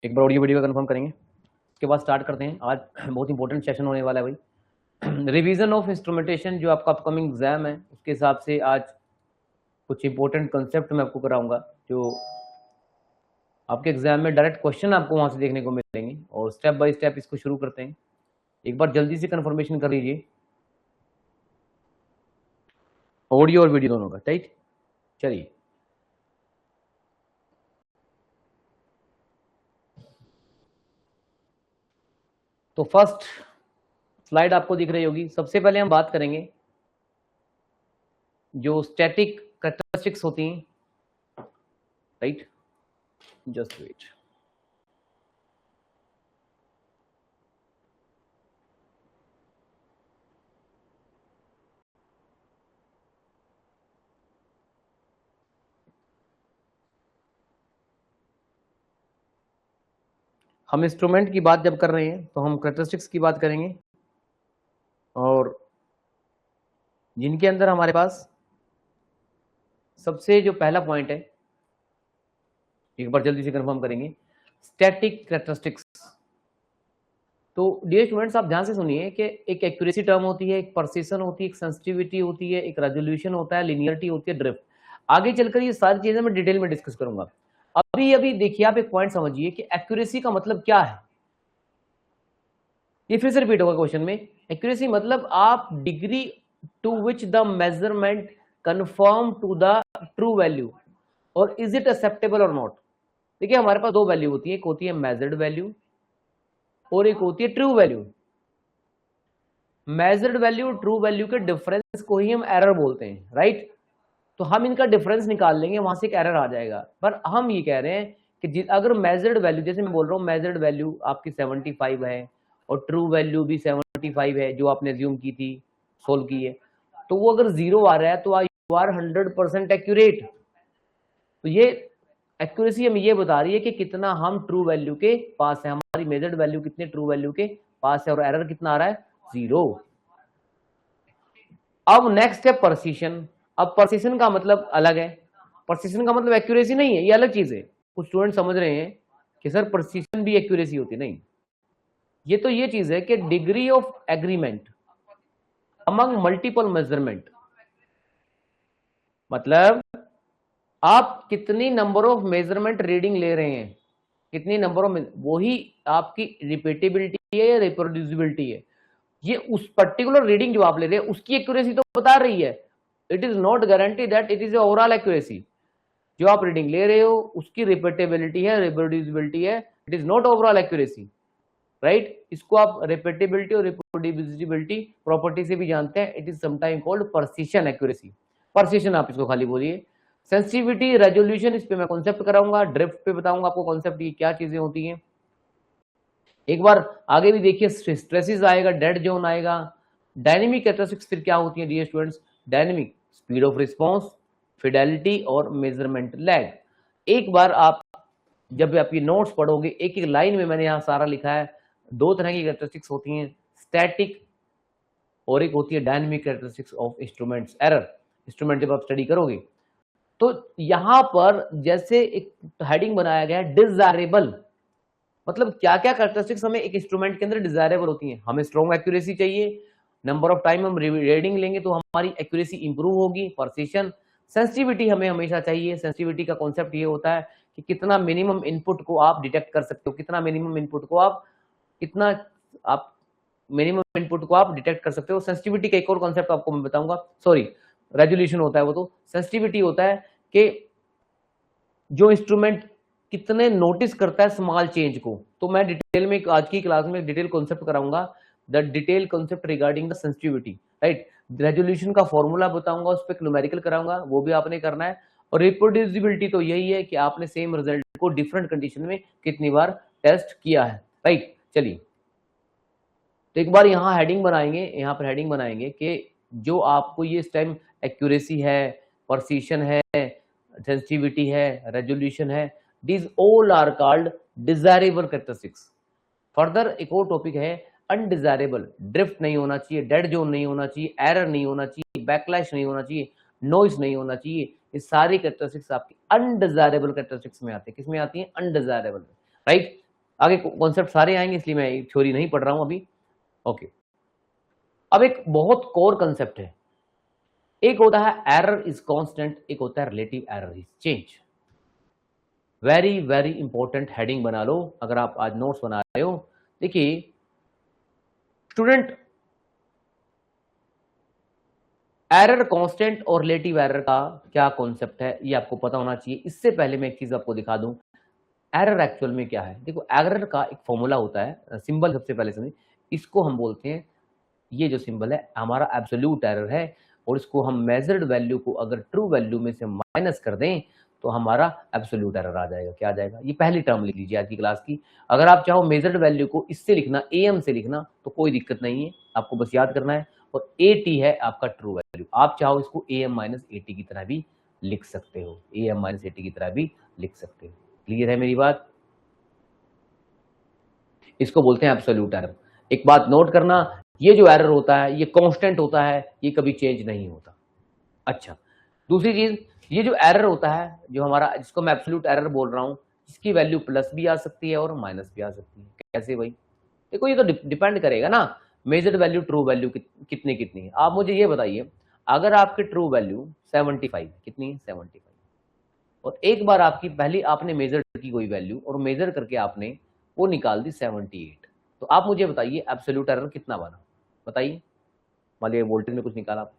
एक बार audio video का confirm करेंगे, उसके बाद स्टार्ट करते हैं। आज बहुत इंपॉर्टेंट सेशन होने वाला है भाई। रिवीजन ऑफ इंस्ट्रूमेंटेशन जो आपका अपकमिंग एग्जाम है उसके हिसाब से आज कुछ इंपॉर्टेंट कंसेप्ट मैं आपको कराऊंगा जो आपके एग्जाम में डायरेक्ट क्वेश्चन आपको वहां से देखने को मिलेंगे, और स्टेप बाय स्टेप इसको शुरू करते हैं। एक बार जल्दी से कंफर्मेशन कर लीजिए ऑडियो और वीडियो दोनों का, राइट। चलिए, तो फर्स्ट स्लाइड आपको दिख रही होगी। सबसे पहले हम बात करेंगे जो स्टैटिक कैरेक्टरिस्टिक्स होती हैं, राइट। Just wait. हम इंस्ट्रूमेंट की बात जब कर रहे हैं तो हम कैरेक्टरिस्टिक्स की बात करेंगे, और जिनके अंदर हमारे पास सबसे जो पहला पॉइंट है, एक बार जल्दी से कंफर्म करेंगे, स्टैटिक कैरेक्टरिस्टिक्स। तो डियर स्टूडेंट्स, आप ध्यान से सुनिए कि एक एक्यूरेसी टर्म होती है, एक परसिशन होती है, एक सेंसिटिविटी होती है, एक रेजोल्यूशन होता है, लिनियरिटी होती है, ड्रिफ्ट। आगे चलकर ये सारी चीजें मैं डिटेल में डिस्कस करूंगा। अभी देखिए, आप एक पॉइंट समझिए कि एक्यूरेसी का मतलब क्या है। ये फिर से रिपीट होगा क्वेश्चन में। एक्यूरेसी मतलब आप degree to which the measurement confirm to the true value और is it acceptable or not. देखिए, हमारे पास दो वैल्यू होती है, एक होती है मेजर्ड वैल्यू और एक होती है ट्रू वैल्यू। मेजर्ड वैल्यू और ट्रू वैल्यू के डिफरेंस को ही हम एरर बोलते हैं, राइट। तो हम इनका डिफरेंस निकाल लेंगे, वहां से एक एरर आ जाएगा। पर हम ये कह रहे हैं कि अगर मेजर्ड वैल्यू, जैसे मैं बोल रहा हूँ मेजर्ड वैल्यू आपकी 75 है और ट्रू वैल्यू भी 75 है जो आपने अज्यूम की थी, सोल्व की है, तो वो अगर जीरो आ रहा है तो यू आर 100% एक्यूरेट। तो ये एक्यूरेसी हमें ये बता रही है कि कितना हम ट्रू वैल्यू के पास है, हमारी मेजर्ड वैल्यू कितने ट्रू वैल्यू के पास है, और एरर कितना आ रहा है, जीरो। अब नेक्स्ट है परसिशन। अब परसिशन का मतलब अलग है। परसिशन का मतलब एक्यूरेसी नहीं है, ये अलग चीज है। कुछ स्टूडेंट समझ रहे हैं कि सर परसिशन भी एक्यूरेसी होती, नहीं। ये तो ये चीज है कि degree of agreement among multiple measurement, मतलब आप कितनी नंबर ऑफ मेजरमेंट रीडिंग ले रहे हैं, कितनी नंबर ऑफ, वही आपकी रिपीटेबिलिटी है या रिप्रोड्यूसिबिलिटी है। ये उस पर्टिकुलर रीडिंग जो आप ले रहे हैं उसकी एक्यूरेसी तो बता रही है। It is not guarantee that it is overall accuracy. जो आप रीडिंग ले रहे हो उसकी रिपीटेबिलिटी है, रिप्रोड्यूसिबिलिटी है, it is not overall accuracy, right. इसको आप रिपीटेबिलिटी और रिप्रोड्यूसिबिलिटी प्रॉपर्टी से भी जानते हैं। It is sometime called precision accuracy. Precision आप इसको खाली बोलिए। सेंसिटिविटी, रेजोल्यूशन, इस पे मैं कॉन्सेप्ट कराऊंगा। ड्रिफ्ट पे बताऊंगा आपको कॉन्सेप्ट, ये क्या चीजें होती हैं। एक बार आगे भी देखिए, स्ट्रेसेस आएगा, डेड जोन आएगा। डायनेमिक कैरेक्टरिस्टिक्स फिर क्या होती है dear students. Dynamic, speed of response, fidelity और मेजरमेंट लैग। एक बार आप जब आप ये नोट्स पढ़ोगे, एक एक लाइन में मैंने यहाँ सारा लिखा है। दो तरह की कैरेक्टरिस्टिक्स होती हैं, स्टैटिक और एक होती है dynamic characteristics of instruments error. Instrument जब आप स्टडी करोगे तो यहां पर जैसे एक हेडिंग बनाया गया है डिजायरेबल, मतलब क्या क्या कैरेक्टरिस्टिक्स हमें एक इंस्ट्रूमेंट के अंदर डिजायरेबल होती हैं। हमें स्ट्रॉन्ग एक्यूरेसी चाहिए, नंबर ऑफ टाइम हम रीडिंग लेंगे तो हमारी एक्यूरेसी इंप्रूव होगी। परसिशन, सेंसिटिविटी हमें हमेशा चाहिए। सेंसिटिविटी का कॉन्सेप्ट ये होता है कि कितना मिनिमम इनपुट को आप डिटेक्ट कर सकते हो, कितना मिनिमम इनपुट को आप, कितना आप मिनिमम इनपुट को आप डिटेक्ट कर सकते हो। सेंसिटिविटी का एक और कॉन्सेप्ट आपको मैं बताऊंगा, सॉरी रेजोल्यूशन होता है वो तो। सेंसिटिविटी होता है कि जो इंस्ट्रूमेंट कितने नोटिस करता है स्मॉल चेंज को। तो मैं डिटेल में आज की क्लास में डिटेल कॉन्सेप्ट कराऊंगा, the detail concept regarding the sensitivity, right. Resolution का फॉर्मूला बताऊंगा, उस पर न्यूमेरिकल कराऊंगा, वो भी आपने करना है। और रिप्रोड्यूसिबिलिटी तो यही है कि आपने सेम रिजल्ट को डिफरेंट कंडीशन में कितनी बार टेस्ट किया है, राइट। चलिए, तो एक बार यहाँ हेडिंग बनाएंगे, यहाँ पर हेडिंग बनाएंगे कि जो आपको ये इस टाइम एक्यूरेसी है, परसिशन है, सेंसिटिविटी है, रेजोल्यूशन है, these all are called desirable characteristics। Further एक और टॉपिक है अनडिजायरेबल। ड्रिफ्ट नहीं होना चाहिए, डेड जोन नहीं होना चाहिए, एरर नहीं होना चाहिए, बैकलैश नहीं होना चाहिए, नॉइस नहीं होना चाहिए। ये सारी कैरेक्टरिस्टिक्स आपकी अनडिजायरेबल कैरेक्टरिस्टिक्स में आती है। किसमें आती है, अनडिजायरेबल, राइट। आगे कॉन्सेप्ट सारे आएंगे, इसलिए मैं थ्योरी नहीं पढ़ रहा हूं अभी। ओके, अब एक बहुत कोर कंसेप्ट है, एक होता है एरर इज कांस्टेंट, एक होता है relative error is change. Very very important heading बना लो अगर आप आज नोट्स बना रहे हो। देखिए स्टूडेंट, एरर कांस्टेंट और रिलेटिव एरर का क्या कॉन्सेप्ट है ये आपको पता होना चाहिए। इससे पहले मैं एक चीज आपको दिखा दूं, एरर एक्चुअल में क्या है। देखो एरर का एक फॉर्मूला होता है, सिंबल सबसे पहले समझिए, इसको हम बोलते हैं, ये जो सिंबल है हमारा एब्सोल्यूट एरर है, और इसको हम मेजर्ड वैल्यू को अगर ट्रू वैल्यू में से माइनस कर दें तो हमारा एब्सोल्यूट एरर आ जाएगा। क्या आ जाएगा, ये पहली टर्म लिख लीजिए आज की क्लास की। अगर आप चाहो मेजर्ड वैल्यू को इससे लिखना, एम से लिखना, तो कोई दिक्कत नहीं है, आपको बस याद करना है। और ए टी है आपका ट्रू वैल्यू, आप चाहो इसको A M minus A T की तरह भी लिख सकते हो, A M minus A T की तरह भी लिख सकते हो। क्लियर है मेरी बात? इसको बोलते हैं एब्सोल्यूट एरर। एक बात नोट करना, ये जो एरर होता है ये कांस्टेंट होता है, ये कभी चेंज नहीं होता। अच्छा, दूसरी चीज, ये जो एरर होता है जो हमारा, जिसको मैं एब्सोल्यूट एरर बोल रहा हूं, इसकी वैल्यू प्लस भी आ सकती है और माइनस भी आ सकती है। कैसे भाई? देखो ये तो डिपेंड करेगा ना, मेजर्ड वैल्यू ट्रू वैल्यू कितनी कितनी है। आप मुझे ये बताइए, अगर आपकी ट्रू वैल्यू 75, कितनी है 75, और एक बार आपकी पहली आपने मेजर की कोई वैल्यू और मेजर करके आपने वो निकाल दी 78, तो आप मुझे बताइए एब्सोल्यूट एरर कितना बना, बताइए। मान लीजिए वोल्टेज में कुछ निकाला आप,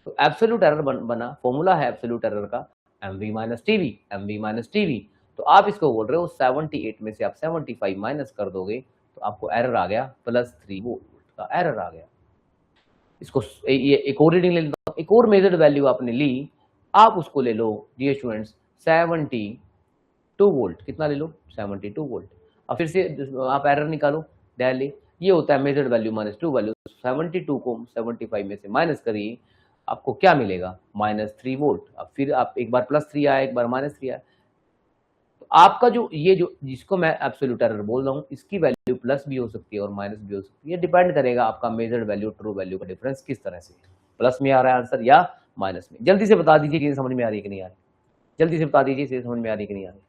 तो एब्सोल्यूट एरर बना, फॉर्मूला है एब्सोल्यूट एरर का M V minus T V, M V minus T V. तो आप इसको बोल रहे हो 78 में से आप 75 माइनस कर दोगे तो आपको एरर आ गया +3 वोल्ट का एरर आ गया। इसको ये एक और रीडिंग ले लेता हूं, एक और मेजर्ड वैल्यू आपने ली, आप उसको ले लो डियर स्टूडेंट्स 72 वोल्ट, कितना ले लो 72 वोल्ट। अब फिर से आप एरर निकालो डायरेक्टली, ये होता है measured value minus true value, 72 को 75 में से माइनस करिए, आपको क्या मिलेगा -3 वोल्ट। अब फिर आप एक बार +3 आया, एक बार -3 आया, तो आपका जो ये जो जिसको मैं एब्सोल्यूट एरर बोल रहा हूँ, इसकी वैल्यू प्लस भी हो सकती है और माइनस भी हो सकती है। ये डिपेंड करेगा आपका मेजर्ड वैल्यू ट्रू वैल्यू का डिफरेंस किस तरह से है, प्लस में आ रहा है आंसर या माइनस में। जल्दी से बता दीजिए चीजें समझ में आ रही है कि नहीं आ रही, जल्दी से बता दीजिए चीजें समझ में आ रही है कि नहीं आ रही।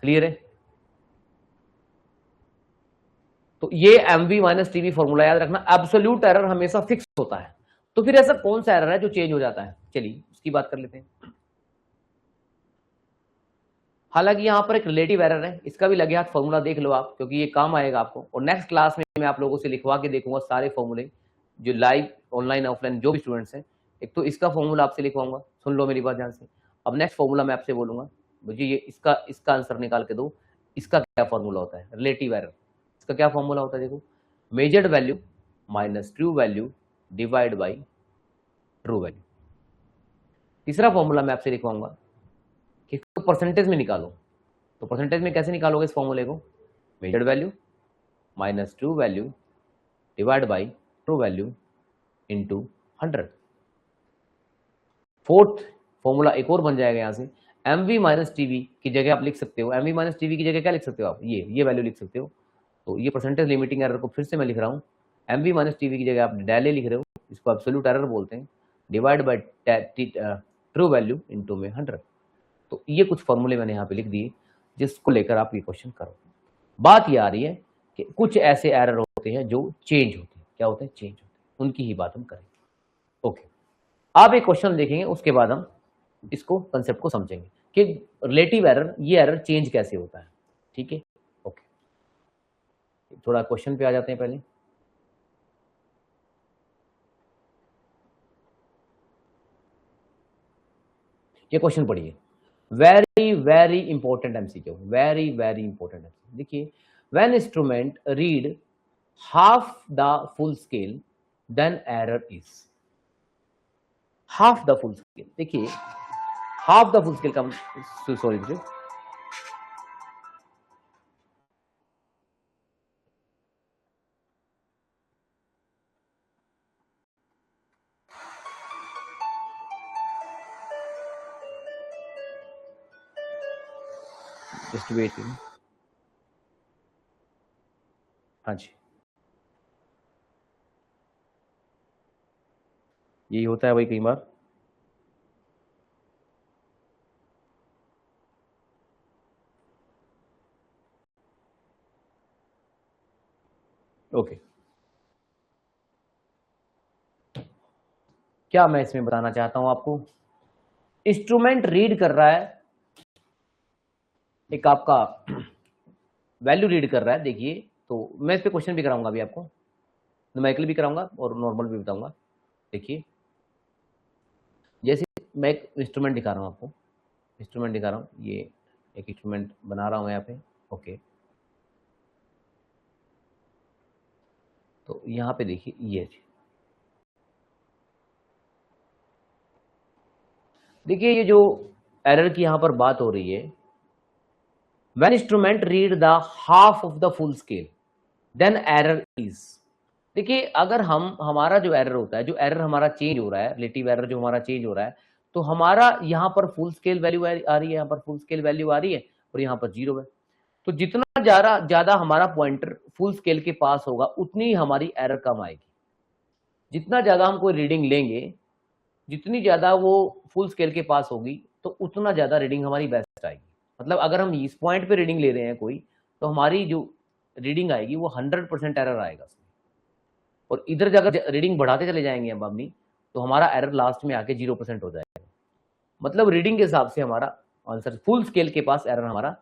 क्लियर है? तो ये M V minus T V formula याद रखना, एब्सोल्यूट एरर हमेशा फिक्स होता है। तो फिर ऐसा कौन सा एरर है जो चेंज हो जाता है, चलिए उसकी बात कर लेते हैं। हालांकि यहाँ पर एक रिलेटिव एरर है, इसका भी लगे हाथ फॉर्मूला देख लो आप, क्योंकि ये काम आएगा आपको, और नेक्स्ट क्लास में मैं आप लोगों से लिखवा के देखूंगा सारे फॉर्मूले, जो लाइव ऑनलाइन ऑफलाइन जो भी स्टूडेंट्स हैं। एक तो इसका फॉर्मूला आपसे लिखवाऊंगा, सुन लो मेरी बात ध्यान से। अब नेक्स्ट फॉर्मूला मैं आपसे बोलूंगा, मुझे ये इसका आंसर निकाल के दो, इसका क्या फॉर्मूला होता है रिलेटिव एरर। इसका क्या फॉर्मूला होता है, देखो, measured value minus true value divide by true value. तीसरा फॉर्मूला मैं आपसे लिखवाऊंगा कि इसको परसेंटेज में निकालो। तो परसेंटेज में कैसे निकालोगे इस फॉर्मूले को, measured value minus true value divide by true value into 100। Fourth formula एक और बन जाएगा यहाँ से, एम वी माइनस टीवी की जगह आप लिख सकते हो, एम वी माइनस टीवी की जगह क्या लिख सकते हो आप, ये वैल्यू लिख सकते हो। तो ये परसेंटेज लिमिटिंग एरर को फिर से मैं लिख रहा हूँ, एम वी माइनस टीवी की जगह आप डायले लिख रहे हो, इसको एब्सोल्यूट एरर बोलते हैं, divide by true value into में 100। तो ये कुछ फॉर्मूले मैंने यहाँ पे लिख दिए जिसको लेकर आप ये क्वेश्चन करो। बात ये आ रही है कि कुछ ऐसे एरर होते हैं जो चेंज होते हैं, क्या होते हैं, चेंज होते हैं, उनकी ही बात हम करेंगे। ओके, आप एक क्वेश्चन देखेंगे, उसके बाद हम इसको कंसेप्ट को समझेंगे कि रिलेटिव एरर, ये एरर चेंज कैसे होता है। ठीक है, ओके, थोड़ा क्वेश्चन पे आ जाते हैं पहले। ये क्वेश्चन पढ़िए, very very important MCQ, very very important MCQ. देखिए, when instrument read half the full scale then error is, half the full scale. देखिए हाफ द फुल स्केल का, सॉरी जस्ट वेट, हाँ जी, यही होता है भाई कई बार। ओके, क्या मैं इसमें बताना चाहता हूं आपको, इंस्ट्रूमेंट रीड कर रहा है, एक आपका वैल्यू रीड कर रहा है। देखिए, तो मैं इस पे क्वेश्चन भी कराऊंगा अभी आपको, न्यूमेरिकल भी कराऊंगा और नॉर्मल भी बताऊंगा। देखिए, जैसे मैं एक इंस्ट्रूमेंट दिखा रहा हूँ आपको, इंस्ट्रूमेंट दिखा रहा हूँ, ये एक इंस्ट्रूमेंट बना रहा हूँ यहाँ पे। ओके, तो यहाँ पे देखिए, ये देखिए, ये जो एरर की यहाँ पर बात हो रही है, when instrument read the half of the full scale then error is. देखिए, अगर हमारा जो एरर होता है, जो एरर हमारा चेंज हो रहा है, रिलेटिव एरर जो हमारा चेंज हो रहा है, तो हमारा यहाँ पर फुल स्केल वैल्यू आ रही है, यहाँ पर फुल स्केल वैल्यू आ रही है और यहाँ पर 0 है। तो जितना ज्यादा हमारा पॉइंटर फुल स्केल के पास होगा, उतनी ही हमारी एरर कम आएगी। जितना ज्यादा हम कोई रीडिंग लेंगे, जितनी ज्यादा वो फुल स्केल के पास होगी, तो उतना ज्यादा रीडिंग हमारी बेस्ट आएगी। मतलब अगर हम इस पॉइंट पे रीडिंग ले रहे हैं कोई, तो हमारी जो रीडिंग आएगी वो 100% एरर आएगा उसमें। और इधर जाकर रीडिंग बढ़ाते चले जाएंगे हम अपनी, तो हमारा एरर लास्ट में आके 0% हो जाएगा। मतलब रीडिंग के हिसाब से हमारा आंसर, फुल स्केल के पास एरर हमारा,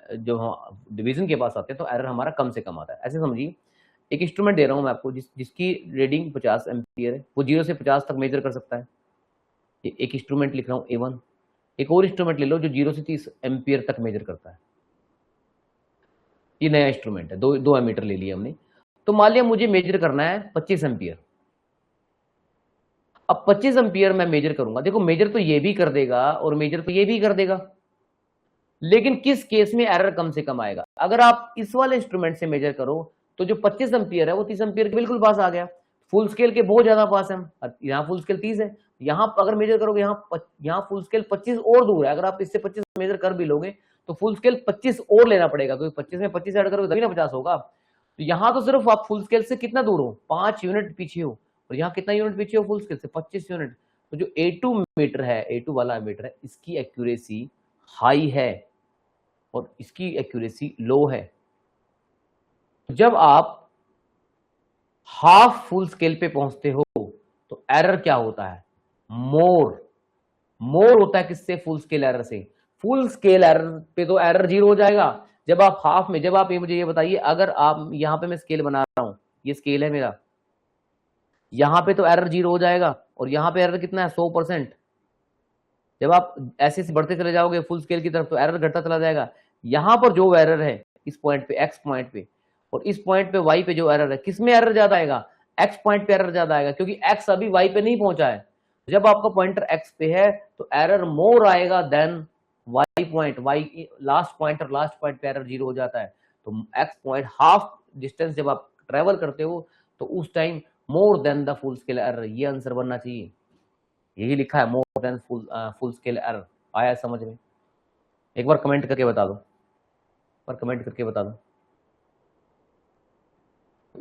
जो डिवीजन के पास आते हैं तो एरर हमारा कम से कम आता है। ऐसे समझिए, एक इंस्ट्रूमेंट दे रहा हूं मैं आपको, जिसकी रीडिंग 50 एम्पियर है, वो 0 से 50 तक मेजर कर सकता है। एक इंस्ट्रूमेंट लिख रहा हूँ A1। एक और इंस्ट्रूमेंट ले लो जो 0 से 30 एम्पियर तक मेजर करता है। ये नया इंस्ट्रूमेंट है, दो एमीटर ले लिया हमने। तो मान लिया मुझे मेजर करना है 25 एम्पियर। अब 25 एम्पियर मैं मेजर करूंगा, देखो मेजर तो ये भी कर देगा और मेजर तो ये भी कर देगा, लेकिन किस केस में एरर कम से कम आएगा? अगर आप इस वाले इंस्ट्रूमेंट से मेजर करो, तो जो 25 एम्पियर है वो 30 एम्पियर के बिल्कुल पास आ गया, फुल स्केल के बहुत ज्यादा पास है। यहाँ फुल स्केल 30 है, यहाँ अगर मेजर करोगे, यहाँ फुल स्केल 25 और दूर है। अगर आप इससे 25 मेजर कर भी लोगे, तो फुल स्केल 25 और लेना पड़ेगा, क्योंकि 25 में 25 ऐड करोगे तभी ना 50 होगा। तो यहाँ तो सिर्फ आप फुल स्केल से कितना दूर हो, 5 यूनिट पीछे हो, और यहाँ कितना यूनिट पीछे हो फुल स्केल से, 25 यूनिट। तो जो A2 मीटर है, A2 वाला मीटर है, इसकी एक्यूरेसी हाई है और इसकी एक्यूरेसी लो है। जब आप हाफ फुल स्केल पे पहुंचते हो, तो एरर क्या होता है? मोर होता है। किससे? फुल स्केल एरर से। फुल स्केल एरर पे तो एरर 0 हो जाएगा। जब आप हाफ में, जब आप मुझे ये बताइए, अगर आप यहां पे मैं स्केल बना रहा हूं, ये स्केल है मेरा, यहां पे तो एरर 0 हो जाएगा, और यहां पे एरर कितना है? 100%। जब आप ऐसे से बढ़ते चले जाओगे फुल स्केल की तरफ, तो एरर घटता चला जाएगा। यहां पर जो एरर है इस पॉइंट पे, एक्स पॉइंट पे, और इस पॉइंट पे वाई पे जो एरर है, किसमें एरर ज्यादा आएगा? एक्स पॉइंट पे एरर ज्यादा आएगा, क्योंकि एक्स अभी वाई पे नहीं पहुंचा है। जब आपका पॉइंटर एक्स पे है, तो एरर मोर आएगा then Y point. Y last point पे एरर 0 हो जाता है। तो एक्स पॉइंट हाफ डिस्टेंस जब आप ट्रेवल करते हो, तो उस time more than the full scale error, ये आंसर बनना चाहिए। यही लिखा है, more than full scale error. आया समझ में? एक बार कमेंट करके बता दो,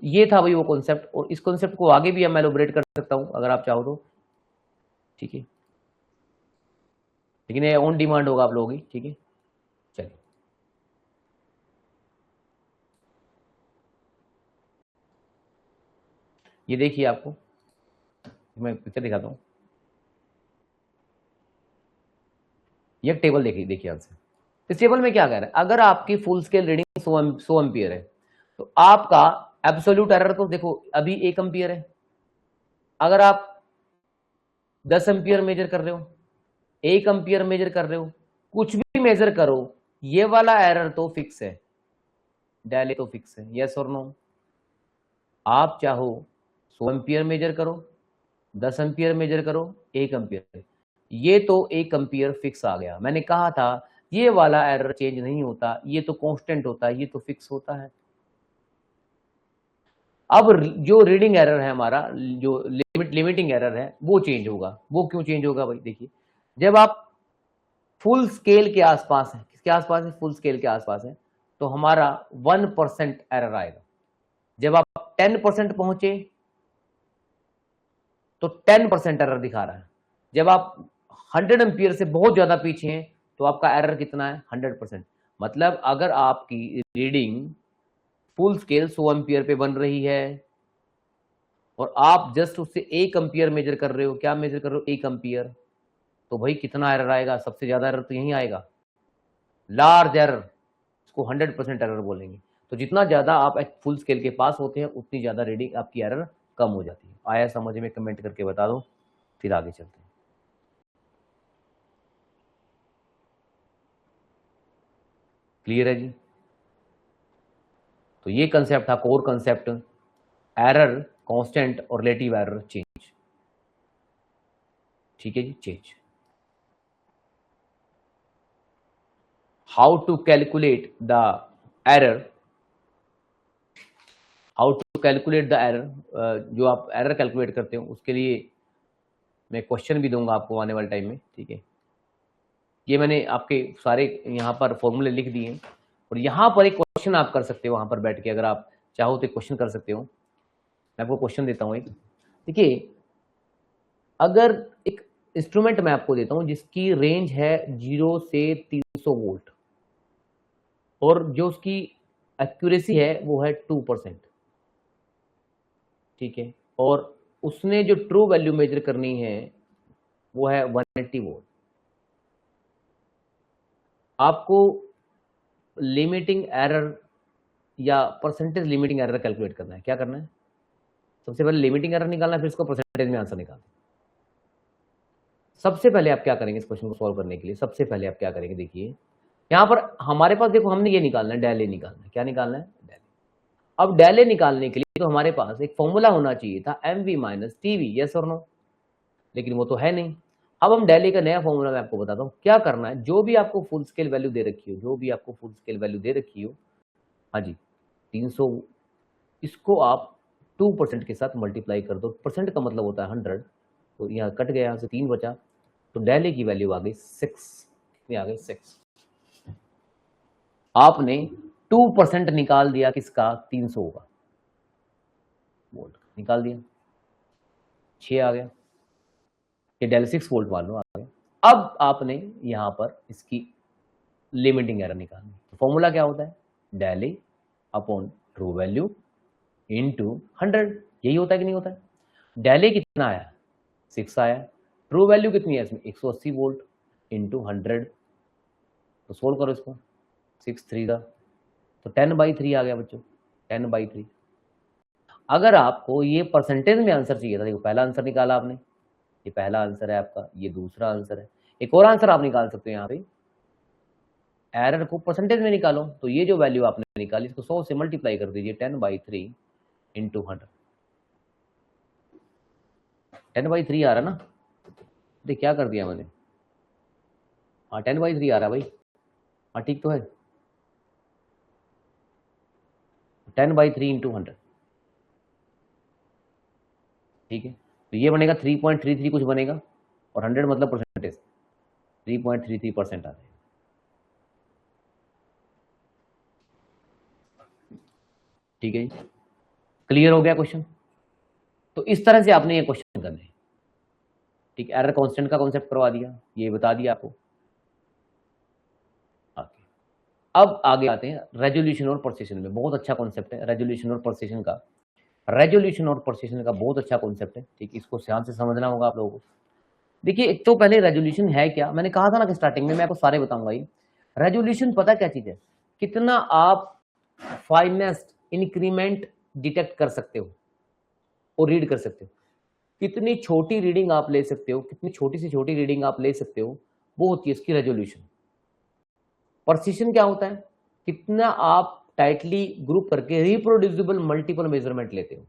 ये था भाई वो कॉन्सेप्ट, और इस कॉन्सेप्ट को आगे भी हम एलोबरेट कर सकता हूं अगर आप चाहो तो, ठीक है, लेकिन ये ऑन डिमांड होगा आप लोगों की, ठीक है। चलिए, ये देखिए, आपको मैं पिक्चर दिखाता हूँ। ये टेबल देखिए आंसर। इस टेबल में क्या कह रहा है? अगर आपकी फुल स्केल रीडिंग 100 एम्पियर है, तो आपका एब्सोल्यूट एरर तो देखो अभी 1 एम्पियर है। अगर आप 10 एम्पियर मेजर कर रहे हो, 1 एम्पियर मेजर कर रहे हो, कुछ भी मेजर करो, ये वाला एरर तो फिक्स है, डेल तो फिक्स है। यस और नो? आप चाहो 100 एम्पियर मेजर करो, 10 एम्पियर मेजर करो, 1 एम्पियर, ये तो 1 एम्पियर फिक्स आ गया। मैंने कहा था ये वाला एरर चेंज नहीं होता, ये तो कांस्टेंट होता है, ये तो फिक्स होता है। अब जो रीडिंग एरर है हमारा, जो लिमिटिंग एरर है, वो चेंज होगा। वो क्यों चेंज होगा भाई? देखिए, जब आप फुल स्केल के आसपास है, किसके आसपास है? फुल स्केल के आसपास है, तो हमारा 1% एरर आएगा। जब आप 10% पहुंचे, तो 10% एरर दिखा रहा है। जब आप 100 एम्पियर से बहुत ज्यादा पीछे हैं, तो आपका एरर कितना है? 100%। मतलब अगर आपकी रीडिंग फुल स्केल 100 एम्पियर पे बन रही है और आप जस्ट उससे 1 एम्पियर मेजर कर रहे हो। क्या मेजर कर रहे हो? 1 एम्पियर। तो भाई कितना एरर आएगा? सबसे ज्यादा एरर तो यही आएगा, लार्ज एरर। इसको 100% एरर बोलेंगे। तो जितना ज्यादा आप एक फुल स्केल के पास होते हैं उतनी ज्यादा रीडिंग आपकी एरर कम हो जाती है। आया समझ में? कमेंट करके बता दो, फिर आगे चलते हैं। क्लियर है जी? तो ये कंसेप्ट था कोर कंसेप्ट, एरर कांस्टेंट और रिलेटिव एरर चेंज। ठीक है जी, change. How to calculate the error, how to calculate the error, जो आप एरर कैलकुलेट करते हो उसके लिए मैं क्वेश्चन भी दूंगा आपको आने वाले टाइम में। ठीक है, ये मैंने आपके सारे यहाँ पर फॉर्मूले लिख दिए हैं और यहाँ पर एक क्वेश्चन आप कर सकते हो वहाँ पर बैठ के, अगर आप चाहो तो क्वेश्चन कर सकते हो। मैं आपको क्वेश्चन देता हूँ एक। देखिए, अगर एक इंस्ट्रूमेंट मैं आपको देता हूँ जिसकी रेंज है 0 से 300 वोल्ट और जो उसकी एक्यूरेसी है वो है 2%। ठीक है, और उसने जो ट्रू वैल्यू मेजर करनी है वो है 180 वोल्ट। आपको लिमिटिंग एरर या परसेंटेज लिमिटिंग एरर कैलकुलेट करना है। क्या करना है? सबसे पहले लिमिटिंग एरर निकालना है, फिर इसको परसेंटेज में आंसर निकालना है। सबसे पहले आप क्या करेंगे इस क्वेश्चन को सॉल्व करने के लिए? सबसे पहले आप क्या करेंगे, देखिए यहां पर हमारे पास, देखो हमने ये निकालना है, डेले निकालना है। क्या निकालना है? डेले। अब डेले निकालने के लिए तो हमारे पास एक फॉर्मूला होना चाहिए था, mv माइनस टीवी, यस और नो, लेकिन वो तो है नहीं। अब हम डेले का नया फॉर्मूला मैं आपको बताता हूँ क्या करना है। जो भी आपको फुल स्केल वैल्यू दे रखी हो, जो भी आपको फुल स्केल वैल्यू दे रखी हो, हाँ जी 300, इसको आप 2% के साथ मल्टीप्लाई कर दो। परसेंट का मतलब होता है 100, तो यहाँ कट गया, यहाँ से 3 बचा, तो डेले की वैल्यू आ गई 6। कितनी आ गई? 6। आपने 2% निकाल दिया किसका? 300 का वोल्ट निकाल दिया, 6 आ गया। ये डेल 6 वोल्ट मान लो आ गया। अब आपने यहां पर इसकी लिमिटिंग एरर निकालनी। तो फॉर्मूला क्या होता है? Daily upon true value into 100। यही होता है कि नहीं होता है? डेली कितना आया? 6 आया। ट्रू वैल्यू कितनी है इसमें? 180 वोल्ट इंटू 100। तो सोल्व करो इसको, 6 3 का, तो 10/3 आ गया बच्चों, 10/3। अगर आपको ये परसेंटेज में आंसर चाहिए था, देखो पहला आंसर निकाला आपने, ये पहला आंसर है आपका, ये दूसरा आंसर है। एक और आंसर आप निकाल सकते हो यहाँ पे, एरर को परसेंटेज में निकालो। तो ये जो वैल्यू आपने निकाली इसको 100 से मल्टीप्लाई कर दीजिए, 10/3 इंटू 100। 10/3 आ रहा ना? देख क्या कर दिया मैंने, हाँ 10/3 आ रहा भाई, हाँ ठीक तो है। 10/3 इंटू 100, ठीक है। तो ये बनेगा 3.33 कुछ बनेगा, और 100 मतलब परसेंटेज, 3.33% आ रहा है। ठीक है जी, क्लियर हो गया क्वेश्चन? तो इस तरह से आपने ये क्वेश्चन करने हैं। ठीक, एरर कांस्टेंट का कॉन्सेप्ट करवा दिया, ये बता दिया आपको। अब आगे आते हैं रेजोल्यूशन और प्रोसेशन में। बहुत अच्छा कॉन्सेप्ट है रेजोल्यूशन और प्रोसेशन का। रेजोल्यूशन और प्रोसेशन का बहुत अच्छा कॉन्सेप्ट है। ठीक, इसको ध्यान से समझना होगा आप लोगों को। देखिए, एक तो पहले रेजोल्यूशन है क्या, मैंने कहा था ना कि स्टार्टिंग में मैं आपको सारे बताऊंगा। ये रेजोल्यूशन पता क्या चीज है? कितना आप फाइनेस्ट इंक्रीमेंट डिटेक्ट कर सकते हो और रीड कर सकते हो। कितनी छोटी रीडिंग आप ले सकते हो, कितनी छोटी से छोटी रीडिंग आप ले सकते हो, वो होती है इसकी रेजोल्यूशन। प्रिसिशन क्या होता है? कितना आप टाइटली ग्रुप करके रिप्रोड्यूसिबल मल्टीपल मेजरमेंट लेते हो।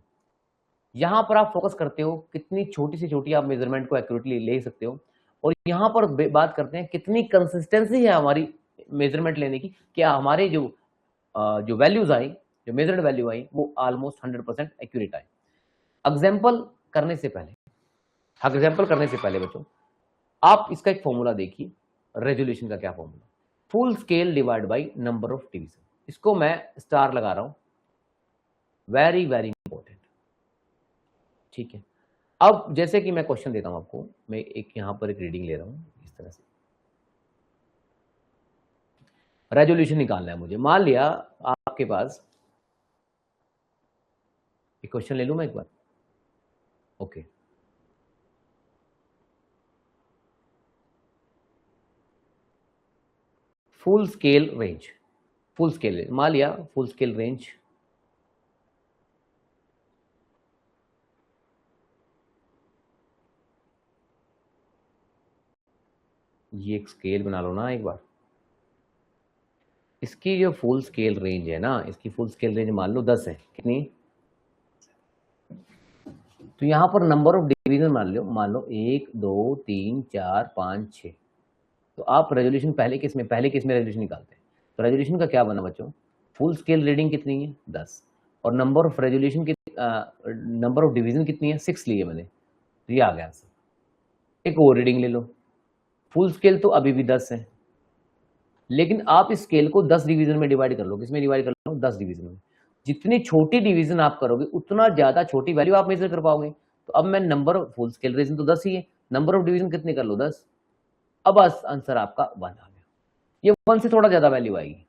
यहां पर आप फोकस करते हो कितनी छोटी से छोटी आप मेजरमेंट को एक्यूरेटली ले सकते हो। और यहां पर बात करते हैं कितनी कंसिस्टेंसी है हमारी मेजरमेंट लेने की, क्या हमारे जो वैल्यूज आई, जो मेजर्ड वैल्यू आई, वो ऑलमोस्ट 100% एक्यूरेट आई। एग्जाम्पल करने से पहले, एग्जाम्पल करने से पहले बच्चों, आप इसका एक फॉर्मूला देखिए। रेजोल्यूशन का क्या formula? Full scale divide by number of division. इसको मैं स्टार लगा रहा हूं, वेरी वेरी इंपॉर्टेंट। ठीक है, अब जैसे कि मैं क्वेश्चन देता हूं आपको, मैं एक यहां पर एक रीडिंग ले रहा हूं इस तरह से। रेजोल्यूशन निकालना है मुझे। मान लिया आपके पास एक क्वेश्चन ले लूं मैं एक बार? Okay, full scale range, full scale मान लिया, फुल स्केल रेंज ये एक स्केल बना लो ना एक बार। इसकी जो फुल स्केल रेंज है ना, इसकी फुल स्केल रेंज मान लो 10 है। कितनी? तो यहां पर नंबर ऑफ डिवीजन मान लो 1 2 3 4 5 6। तो आप रेजोल्यूशन पहले केस में रेजोल्यूशन निकालते हैं। तो रेजोल्यूशन का क्या बना बच्चों? फुल स्केल रीडिंग कितनी है? 10। और नंबर ऑफ रेजोल्यूशन की नंबर ऑफ डिवीजन कितनी है? 6 लिए मैंने, तो ये आ गया आंसर। एक और रीडिंग ले लो। फुल स्केल तो अभी भी 10 है, लेकिन आप इस स्केल को 10 डिवीजन में डिवाइड कर लो। किसमें डिवाइड कर लो? 10 डिवीजन में। जितनी छोटी डिवीजन आप करोगे उतना ज्यादा छोटी वैल्यू आप मेजर कर पाओगे। तो अब मैं number of full scale region तो 10 ही है, नंबर ऑफ डिवीजन कितने कर लो? 10। अब आंसर आपका 1 आ गया। ये 1 से थोड़ा ज्यादा वैल्यू आएगी,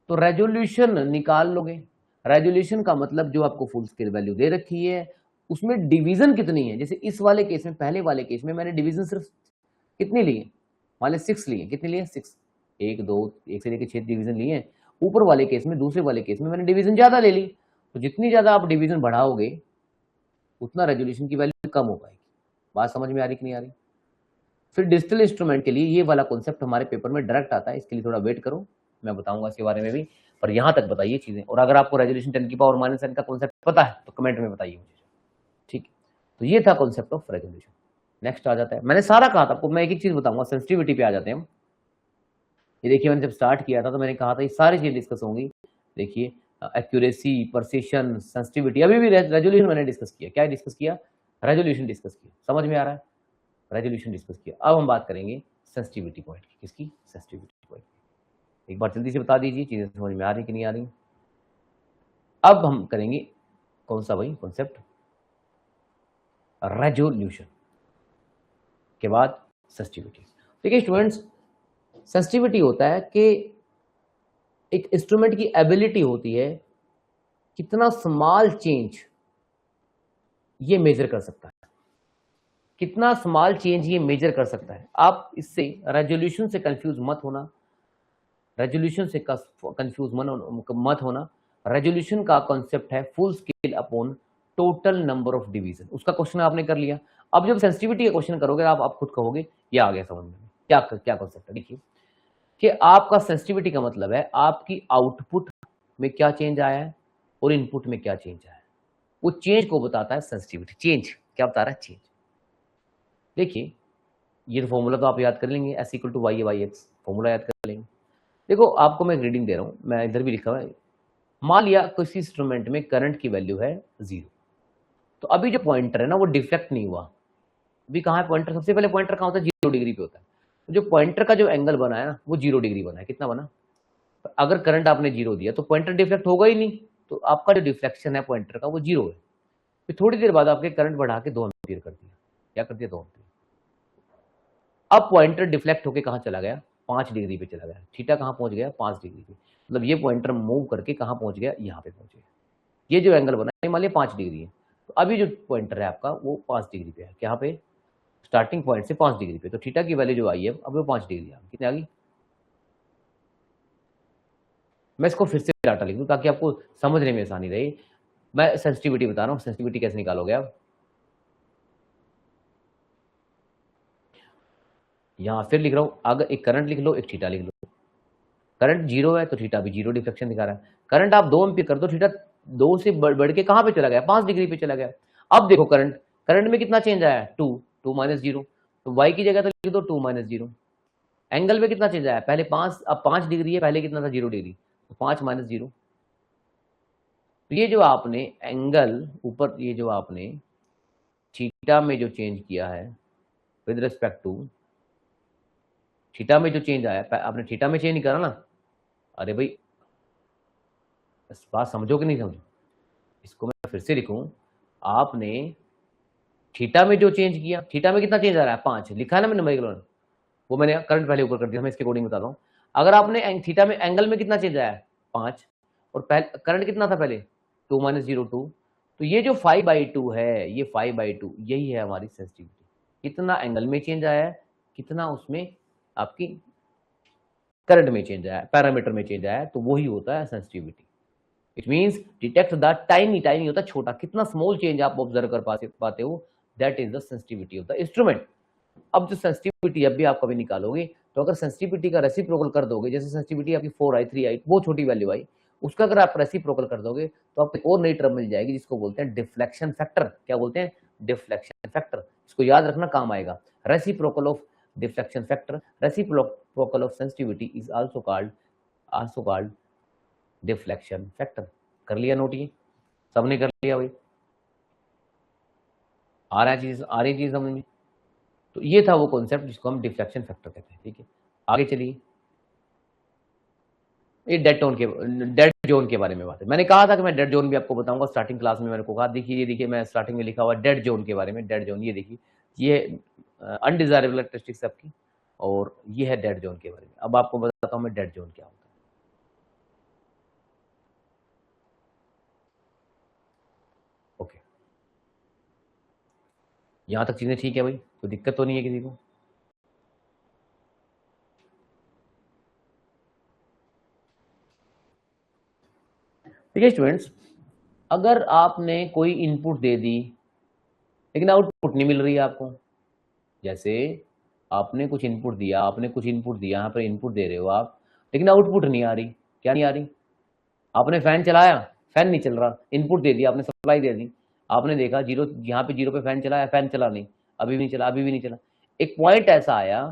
तो रेजोल्यूशन निकाल लोगे। रेजोल्यूशन का मतलब जो आपको फुल स्केल वैल्यू दे रखी है उसमें डिवीजन कितनी है। जैसे इस वाले केस में, पहले वाले केस में मैंने डिवीजन सिर्फ कितनी ली है? मान ली 6 लिए। कितनी लिए? 6। 1 2 1 से लेकर 6 डिवीजन लिए हैं। ऊपर वाले केस में, दूसरे वाले केस में मैंने डिवीजन ज्यादा ले ली। तो जितनी ज्यादा आप डिवीजन बढ़ाओगे उतना रेजोल्यूशन की वैल्यू कम हो पाएगी। बात समझ में आ रही कि नहीं आ रही? फिर डिजिटल इंस्ट्रूमेंट के लिए ये वाला कॉन्सेप्ट हमारे पेपर में डायरेक्ट आता है, इसके लिए थोड़ा वेट करो, मैं बताऊंगा इसके बारे में भी। पर यहां तक बताइए चीजें, और अगर आपको रेजोल्यूशन 10 की पावर -n का कॉन्सेप्ट पता है तो कमेंट में बताइए मुझे। ठीक, तो ये था कॉन्सेप्ट ऑफ रेजोल्यूशन। नेक्स्ट आ जाता है, मैंने सारा कहा था आपको, मैं एक एक चीज बताऊंगा। सेंसिटिविटी पे आ जाते हैं हम। ये देखिए, मैंने जब स्टार्ट किया था तो मैंने कहा था ये सारी चीजें डिस्कस होंगी। देखिए, एक्यूरेसी, परसेशन, सेंसिटिविटी, अभी भी रेजोल्यूशन मैंने डिस्कस किया। क्या डिस्कस किया? रेजोल्यूशन डिस्कस किया। समझ में आ रहा है? रेजोल्यूशन डिस्कस किया। अब हम बात करेंगे सेंसिटिविटी पॉइंट की। किसकी? Sensitivity point. एक बार जल्दी से बता दीजिए चीजें समझ में आ रही कि नहीं आ रही। अब हम करेंगे कौन सा भाई कॉन्सेप्ट? रेजोल्यूशन के बाद सेंसिटिविटी। देखिए स्टूडेंट्स, सेंसिटिविटी होता है कि एक इंस्ट्रूमेंट की एबिलिटी होती है कितना स्मॉल चेंज ये मेजर कर सकता है, कितना स्मॉल चेंज ये मेजर कर सकता है। आप इससे रेजोल्यूशन से कंफ्यूज मत होना, रेजोल्यूशन से कंफ्यूज मत होना। रेजोल्यूशन का कॉन्सेप्ट है full scale upon total number of division. उसका क्वेश्चन आपने कर लिया। अब जब सेंसिटिविटी का क्वेश्चन करोगे आप खुद कहोगे ये आ गया समझ में। क्या क्या कॉन्सेप्ट है? देखिए कि आपका सेंसिटिविटी का मतलब है आपकी आउटपुट में क्या चेंज आया है और इनपुट में क्या चेंज आया है, वो चेंज को बताता है सेंसिटिविटी। चेंज क्या बता रहा है? चेंज। देखिए, ये तो फॉर्मूला तो आप याद कर लेंगे, S = y/x, फॉर्मूला याद कर लेंगे। देखो आपको मैं एक रीडिंग दे रहा हूं, मैं इधर भी लिखा हुआ है। मान लिया किसी इंस्ट्रूमेंट में करंट की वैल्यू है 0। तो अभी जो पॉइंटर है ना वो डिफ्लेक्ट नहीं हुआ। अभी कहाँ है पॉइंटर? सबसे पहले पॉइंटर कहाँ होता है? 0 डिग्री पे होता है। तो जो पॉइंटर का जो एंगल बना है ना वो 0 डिग्री बना है। कितना बना? अगर करंट आपने 0 दिया तो पॉइंटर डिफ्लेक्ट होगा ही नहीं। तो आपका जो डिफ्लेक्शन है पॉइंटर का वो 0 है। फिर थोड़ी देर बाद आपके करंट बढ़ा के 2 एम्पीयर कर दिया। क्या कर दिया? 2 एम्पीयर। अब पॉइंटर डिफ्लेक्ट होके कहाँ चला गया? 5 डिग्री पे चला गया। थीटा कहाँ पहुंच गया? 5 डिग्री पे। मतलब ये पॉइंटर मूव करके कहाँ पहुंच गया? यहाँ पे पहुंच गया। ये जो एंगल बना है मान लिया 5 डिग्री है। तो अभी जो पॉइंटर है आपका वो 5 डिग्री पे है। यहाँ पे स्टार्टिंग पॉइंट से 5 डिग्री पे। तो थीटा की वैल्यू जो आई है अब वो 5 डिग्री आ गई। कितनी आ गई? मैं इसको फिर से डाटा लिख दूं ताकि आपको समझने में आसानी रहे। मैं सेंसिटिविटी बता रहा हूँ, सेंसिटिविटी कैसे निकालोगे आप। यहाँ फिर लिख रहा हूँ, अगर एक करंट लिख लो, एक थीटा लिख लो। करंट 0 है तो थीटा भी 0 डिफ्लेक्शन दिखा रहा है। करंट आप 2 एम्पीयर कर दो, थीटा 2 से बढ़ के कहाँ पे चला गया? 5 डिग्री पे चला गया। अब देखो करंट, करंट में कितना चेंज आया है? 2 2 - 0। तो y की जगह तो लिख दो 2 - 0। एंगल में कितना चेंज आया? पहले 5, अब 5 डिग्री है, पहले कितना था? 0 डिग्री। तो 5 - 0। तो ये जो आपने एंगल ऊपर, ये जो आपने थीटा में जो चेंज किया है विद रिस्पेक्ट टू थीटा में जो चेंज आया, आपने थीटा में चेंज नहीं करा ना। अरे भाई इस बात समझो कि नहीं समझो? इसको मैं फिर से लिखूं, आपने थीटा में जो चेंज किया, थीटा में कितना चेंज आ रहा है? 5 लिखा है ना मैंने न्यूमेरिकल। वो मैंने करंट पहले ऊपर कर दिया, मैं इसके अकॉर्डिंग बता रहा हूँ। अगर आपने थीटा में एंगल में कितना चेंज आया है? 5। और करंट कितना था पहले? 2 - 0 2। तो ये जो 5/2 है, ये 5/2 यही है हमारी सेंसिटिविटी। कितना एंगल में चेंज आया है, कितना उसमें आपकी करंट में चेंज आया है, पैरामीटर में चेंज आया है, तो वही होता है sensitivity. It means detect the tiny, tiny होता है छोटा, कितना स्मॉल चेंज आप ऑब्जर्व कर पाते हो, that is the sensitivity of the instrument. अब जो सेंसिटिविटी अब भी आप कभी निकालोगे, तो अगर सेंसिटिविटी का रेसिप्रोकल कर दोगे, जैसे सेंसिटिविटी आपकी 4i 3i बहुत छोटी वैल्यू आई, उसका अगर आप रेसिप्रोकल कर दोगे तो आपको एक और नई टर्म मिल जाएगी जिसको बोलते हैं डिफ्लेक्शन फैक्टर। क्या बोलते हैं? Deflection factor. इसको याद रखना, काम आएगा। Reciprocal of deflection factor, reciprocal of sensitivity is also called deflection factor. कर लिया नोट? ये सबने कर लिया भाई? आ रही चीज समझ में? तो ये था वो कॉन्सेप्ट जिसको हम डिफ्लेक्शन फैक्टर कहते हैं। ठीक है, आगे चलिए। ये डेड जोन के बारे में बात है। मैंने कहा था कि मैं डेड जोन भी आपको बताऊंगा स्टार्टिंग क्लास में। मैंने को कहा देखिए, ये देखिए, मैं स्टार्टिंग में लिखा हुआ डेड जोन के बारे में। डेड जोन, ये देखिए, ये अनडिजायरेबल कैरेक्टरिस्टिक्स आपकी, और ये है डेड जोन के बारे में। अब आपको बताता हूं मैं डेड जोन क्या होता है। ओके, यहां तक चीजें ठीक है भाई? कोई दिक्कत तो नहीं है किसी को? ठीक है स्टूडेंट्स, अगर आपने कोई इनपुट दे दी लेकिन आउटपुट नहीं मिल रही है आपको, जैसे आपने कुछ इनपुट दिया, यहाँ पर इनपुट दे रहे हो आप, लेकिन आउटपुट नहीं आ रही। क्या नहीं आ रही? आपने फैन चलाया, फैन नहीं चल रहा। इनपुट दे दिया आपने, सप्लाई दे दी, आपने देखा जीरो, यहाँ पे जीरो पे फैन चलाया, फैन चला नहीं, अभी भी नहीं चला, अभी भी नहीं चला। एक पॉइंट ऐसा आया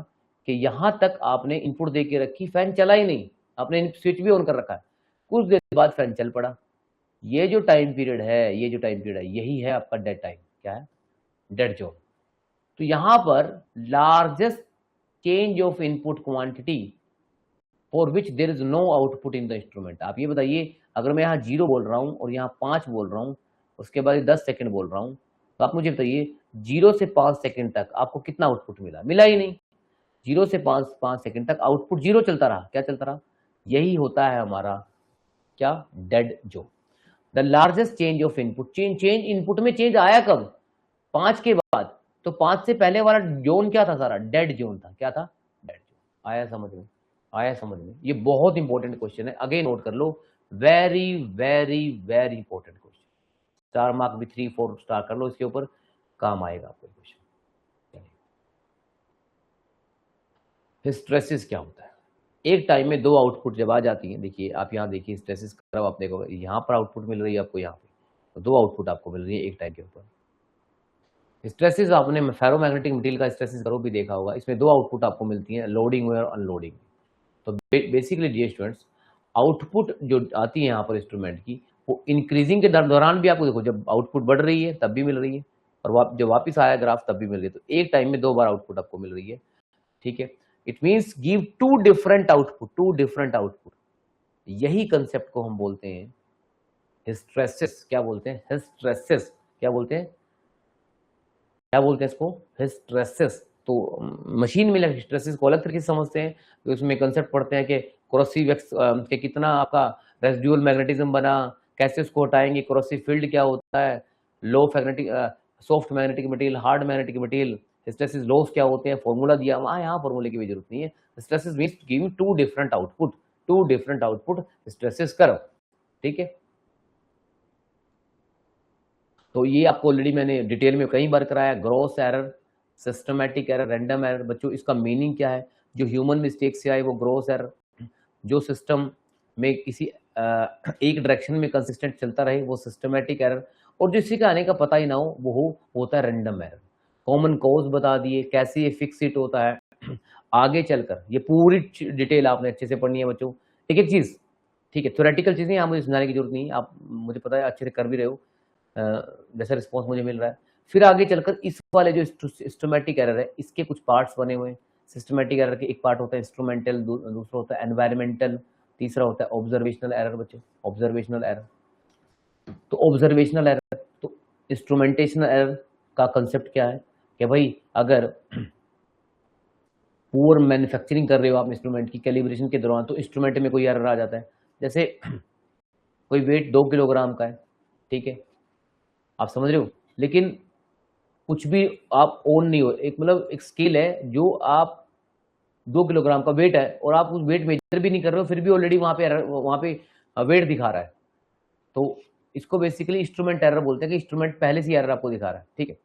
कि यहाँ तक आपने इनपुट दे के रखी, फैन चला ही नहीं, आपने स्विच भी ऑन कर रखा है, कुछ देर बाद फैन चल पड़ा। ये जो टाइम पीरियड है, यही है आपका डेड टाइम। क्या है? Dead zone. तो यहां पर largest change of input quantity for which there is no output in the instrument. आप ये बताइए, अगर मैं यहाँ 0 बोल रहा हूँ और यहाँ 5 बोल रहा हूँ, उसके बाद 10 सेकंड बोल रहा हूँ, तो आप मुझे बताइए 0 से 5 सेकंड तक आपको कितना आउटपुट मिला? मिला ही नहीं। 0 से 5 सेकंड तक आउटपुट 0 चलता रहा। क्या चलता रहा? यही होता है हमारा क्या? Dead zone. The largest change of input, change input में चेंज आया कब? 5 के बाद। तो 5 से पहले वाला जोन क्या था? सारा डेड जोन था। क्या था? Dead zone. आया समझ में? आया समझ में? ये बहुत इंपॉर्टेंट क्वेश्चन है, अगेन नोट कर लो। Very very very important question. Star mark भी 3-4 स्टार कर लो इसके ऊपर, काम आएगा आपको क्वेश्चन। स्ट्रेसेस क्या होता है? एक टाइम में दो आउटपुट जब आ जाती है, देखिए आप यहाँ देखिए, स्ट्रेसेस करो, आप देखो यहाँ पर आउटपुट मिल रही है आपको, यहाँ पे तो दो आउटपुट आपको मिल रही है एक टाइम के ऊपर। स्ट्रेसेस आपने फेरोमैग्नेटिक मटेरियल का स्ट्रेसेस करो भी देखा होगा, इसमें दो आउटपुट आपको मिलती हैं, लोडिंग में और अनलोडिंग। तो बेसिकली डियर स्टूडेंट्स, आउटपुट जो आती है यहाँ पर इंस्ट्रूमेंट की, वो इंक्रीजिंग के दौरान भी आपको देखो, जब आउटपुट बढ़ रही है तब भी मिल रही है, और जब वापस आया ग्राफ तब भी मिल रही है। तो एक टाइम में दो बार आउटपुट आपको मिल रही है। ठीक है, it means give two different output. यही कंसेप्ट को हम बोलते हैं हिस्ट्रेसिस। क्या बोलते हैं? हिस्ट्रेसिस। क्या बोलते हैं? इसको? हिस्ट्रेसिस। तो मशीन में हिस्ट्रेसिस को अलग तरीके से समझते हैं। तो इसमें कंसेप्ट पढ़ते हैं कि कोरोसिव एक्स के कितना आपका रेसिडुअल मैग्नेटिज्म बना, कैसे उसको हटाएंगे, कोरोसिव फील्ड क्या होता है, low magnetic soft magnetic material, hard magnetic material, hysteresis loss क्या होते हैं, फॉर्मूला दिया वहाँ, यहाँ फॉर्मूले की भी जरूरत नहीं है। Hysteresis means giving two different output hysteresis curve. ठीक है, तो ये आपको ऑलरेडी मैंने डिटेल में कई बार कराया। Gross error, systematic error, random error. बच्चों इसका मीनिंग क्या है? जो ह्यूमन मिस्टेक से आए वो ग्रॉस एरर, जो सिस्टम में किसी एक डायरेक्शन में कंसिस्टेंट चलता रहे वो सिस्टमैटिक एरर, और जो इसी का आने का पता ही ना हो वो होता है रैंडम एरर। कॉमन कॉज बता दिए, कैसे ये फिक्स इट होता है। आगे चलकर ये पूरी डिटेल आपने अच्छे से पढ़नी है बच्चों, एक एक चीज। ठीक है, थ्योरेटिकल चीजें यहाँ मुझे समझाने की जरूरत नहीं है, आप मुझे पता है अच्छे से कर भी रहे हो, जैसा रिस्पॉन्स मुझे मिल रहा है। फिर आगे चलकर इस वाले जो सिस्टमैटिक एरर है, इसके कुछ पार्ट्स बने हुए हैं। सिस्टमैटिक एरर के एक पार्ट होता है इंस्ट्रूमेंटल, दूसरा होता है एनवायरमेंटल, तीसरा होता है ऑब्जर्वेशनल एरर। बच्चों ऑब्जर्वेशनल एरर, तो ऑब्जर्वेशनल एरर, तो इंस्ट्रूमेंटेशनल एरर का कंसेप्ट क्या है कि भाई अगर पुअर मैन्युफैक्चरिंग कर रहे हो आप इंस्ट्रूमेंट की कैलिब्रेशन के दौरान, तो इंस्ट्रूमेंट में कोई एरर आ जाता है। जैसे कोई वेट 2 किलोग्राम का है, ठीक है, आप समझ रहे हो। लेकिन कुछ भी आप ओन नहीं हो, एक मतलब एक स्केल है जो आप 2 किलोग्राम का वेट है और आप उस वेट मेजर भी नहीं कर रहे हो, फिर भी ऑलरेडी वहां पे वेट दिखा रहा है। तो इसको बेसिकली इंस्ट्रूमेंट एरर बोलते हैं कि इंस्ट्रूमेंट पहले से एरर आपको दिखा रहा है, ठीक है।